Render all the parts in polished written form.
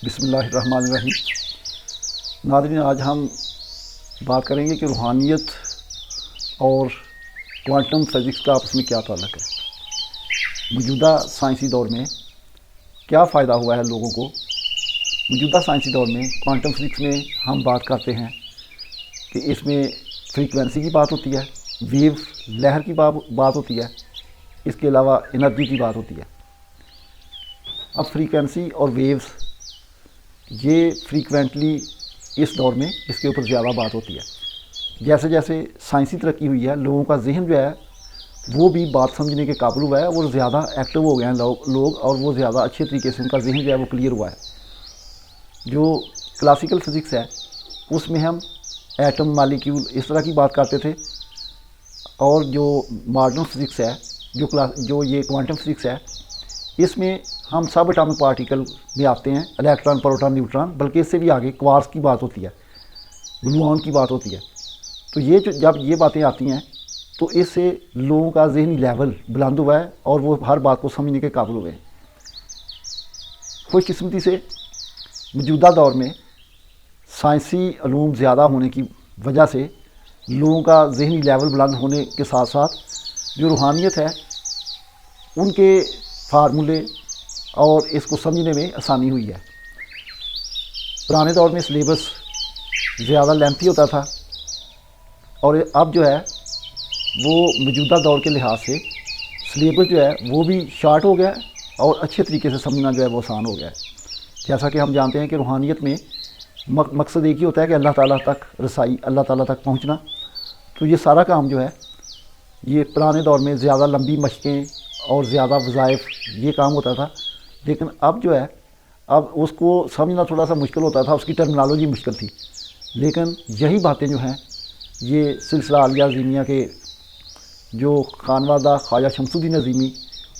بسم اللہ الرحمن الرحیم۔ ناظرین، آج ہم بات کریں گے کہ روحانیت اور کوانٹم فزکس کا آپس میں کیا تعلق ہے۔ موجودہ سائنسی دور میں کیا فائدہ ہوا ہے لوگوں کو۔ موجودہ سائنسی دور میں کوانٹم فزکس میں ہم بات کرتے ہیں کہ اس میں فریکوینسی کی بات ہوتی ہے، ویو لہر کی بات ہوتی ہے، اس کے علاوہ انرجی کی بات ہوتی ہے۔ اب فریکوینسی اور ویوز یہ فریکوینٹلی اس دور میں اس کے اوپر زیادہ بات ہوتی ہے۔ جیسے جیسے سائنسی ترقی ہوئی ہے، لوگوں کا ذہن جو ہے وہ بھی بات سمجھنے کے قابل ہوا ہے، وہ زیادہ ایکٹیو ہو گئے ہیں لوگ، اور وہ زیادہ اچھے طریقے سے ان کا ذہن جو ہے وہ کلیئر ہوا ہے۔ جو کلاسیکل فزکس ہے اس میں ہم ایٹم، مالیکیول اس طرح کی بات کرتے تھے، اور جو ماڈرن فزکس ہے، جو یہ کوانٹم فزکس ہے، اس میں ہم سب اٹامک پارٹیکل میں آتے ہیں، الیکٹران، پروٹون، نیوٹران، بلکہ اس سے بھی آگے کوارکس کی بات ہوتی ہے، گلوان کی بات ہوتی ہے۔ تو جب یہ باتیں آتی ہیں تو اس سے لوگوں کا ذہنی لیول بلند ہوا ہے اور وہ ہر بات کو سمجھنے کے قابل ہوئے ہیں۔ خوش قسمتی سے موجودہ دور میں سائنسی علوم زیادہ ہونے کی وجہ سے لوگوں کا ذہنی لیول بلند ہونے کے ساتھ ساتھ جو روحانیت ہے ان کے فارمولے اور اس کو سمجھنے میں آسانی ہوئی ہے۔ پرانے دور میں سلیبس زیادہ لینتھی ہوتا تھا، اور اب جو ہے وہ موجودہ دور کے لحاظ سے سلیبس جو ہے وہ بھی شارٹ ہو گیا ہے، اور اچھے طریقے سے سمجھنا جو ہے وہ آسان ہو گیا ہے۔ جیسا کہ ہم جانتے ہیں کہ روحانیت میں مقصد ایک ہی ہوتا ہے کہ اللہ تعالیٰ تک رسائی، اللہ تعالیٰ تک پہنچنا۔ تو یہ سارا کام جو ہے یہ پرانے دور میں زیادہ لمبی مشقیں اور زیادہ وظائف یہ کام ہوتا تھا، لیکن اب جو ہے اب اس کو سمجھنا تھوڑا سا مشکل ہوتا تھا، اس کی ٹرمنالوجی مشکل تھی۔ لیکن یہی باتیں جو ہیں یہ سلسلہ عالیہ عظیمیہ کے جو خانوادہ خواجہ شمس الدین عظیمی،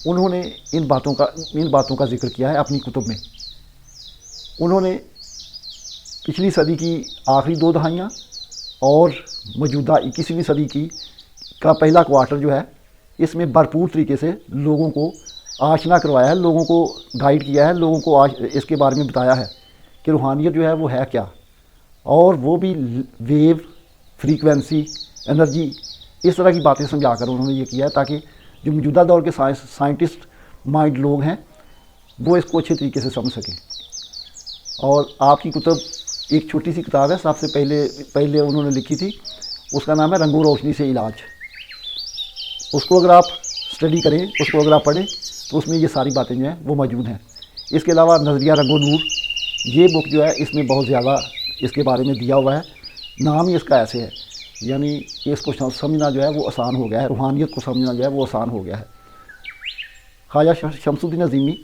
انہوں نے ان باتوں کا ذکر کیا ہے اپنی کتب میں۔ انہوں نے پچھلی صدی کی آخری 2 دہائیاں اور موجودہ 21ویں صدی کا پہلا کوارٹر جو ہے اس میں بھرپور طریقے سے لوگوں کو آشنا کروایا ہے، لوگوں کو گائیڈ کیا ہے، لوگوں کو اس کے بارے میں بتایا ہے کہ روحانیت جو ہے وہ ہے کیا، اور وہ بھی ویو، فریکوینسی، انرجی، اس طرح کی باتیں سمجھا کر انہوں نے یہ کیا ہے تاکہ جو موجودہ دور کے سائنٹسٹ مائنڈ لوگ ہیں وہ اس کو اچھے طریقے سے سمجھ سکیں۔ اور آپ کی کتب ایک چھوٹی سی کتاب ہے، سب سے پہلے انہوں نے لکھی تھی، اس کا نام ہے رنگ و روشنی سے علاج۔ اس کو اگر آپ اسٹڈی کریں، اس کو اگر آپ پڑھیں تو اس میں یہ ساری باتیں جو ہیں وہ موجود ہیں۔ اس کے علاوہ نظریہ رنگ و نور، یہ بک جو ہے اس میں بہت زیادہ اس کے بارے میں دیا ہوا ہے، نام ہی اس کا ایسے ہے، یعنی اس کو سمجھنا جو ہے وہ آسان ہو گیا ہے، روحانیت کو سمجھنا جو ہے وہ آسان ہو گیا ہے۔ خواجہ شمس الدین عظیمی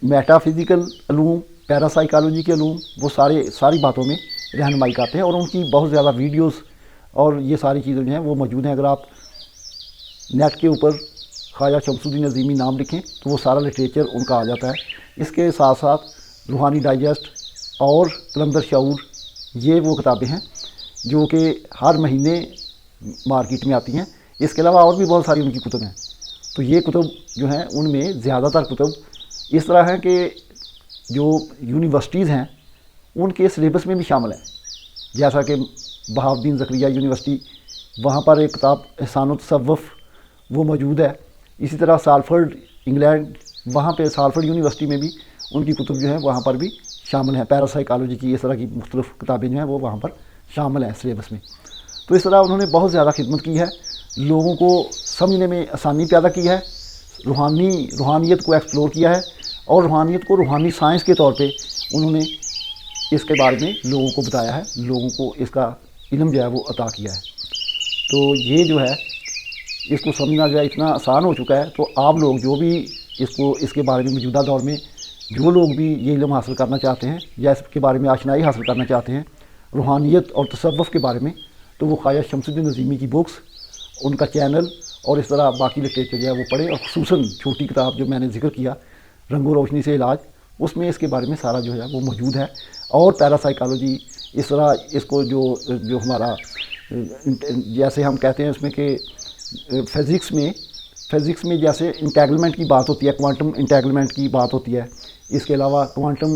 میٹا فزیکل علوم، پیراسائیکالوجی کے علوم، وہ ساری باتوں میں رہنمائی کرتے ہیں، اور ان کی بہت زیادہ ویڈیوز اور یہ ساری چیزیں جو ہیں وہ موجود ہیں۔ اگر آپ نیٹ کے اوپر خواجہ شمس الدین عظیمی نام لکھیں تو وہ سارا لٹریچر ان کا آ جاتا ہے۔ اس کے ساتھ ساتھ روحانی ڈائجسٹ اور قلندر شعور، یہ وہ کتابیں ہیں جو کہ ہر مہینے مارکیٹ میں آتی ہیں۔ اس کے علاوہ اور بھی بہت ساری ان کی کتب ہیں۔ تو یہ کتب جو ہیں ان میں زیادہ تر کتب اس طرح ہیں کہ جو یونیورسٹیز ہیں ان کے سلیبس میں بھی شامل ہیں، جیسا کہ بہاؤالدین زکریا یونیورسٹی، وہاں پر ایک کتاب احسان التصوف وہ موجود ہے۔ اسی طرح سالفرڈ انگلینڈ، وہاں پہ سالفرڈ یونیورسٹی میں بھی ان کی کتب جو ہیں وہاں پر بھی شامل ہیں، پیراسائیکالوجی کی اس طرح کی مختلف کتابیں جو ہیں وہ وہاں پر شامل ہیں سلیبس میں۔ تو اس طرح انہوں نے بہت زیادہ خدمت کی ہے، لوگوں کو سمجھنے میں آسانی پیدا کی ہے، روحانیت کو ایکسپلور کیا ہے، اور روحانیت کو روحانی سائنس کے طور پہ انہوں نے اس کے بارے میں لوگوں کو بتایا ہے، لوگوں کو اس کا علم جو ہے وہ عطا کیا ہے۔ تو یہ جو ہے اس کو سمجھنا جو ہے اتنا آسان ہو چکا ہے، تو آپ لوگ جو بھی اس کے بارے میں موجودہ دور میں جو لوگ بھی یہ علم حاصل کرنا چاہتے ہیں یا اس کے بارے میں آشنائی حاصل کرنا چاہتے ہیں روحانیت اور تصوف کے بارے میں، تو وہ خواجہ شمس الدین عظیمی کی بکس، ان کا چینل اور اس طرح باقی لٹریچر جو ہے وہ پڑھیں، اور خصوصاً چھوٹی کتاب جو میں نے ذکر کیا رنگ و روشنی سے علاج، اس میں اس کے بارے میں سارا جو ہے وہ موجود ہے۔ اور پیراسائیکالوجی، اس طرح اس کو جو ہمارا جیسے ہم کہتے ہیں اس میں کہ فزکس میں جیسے انٹیگلمنٹ کی بات ہوتی ہے، کوانٹم انٹیگلمنٹ کی بات ہوتی ہے، اس کے علاوہ کوانٹم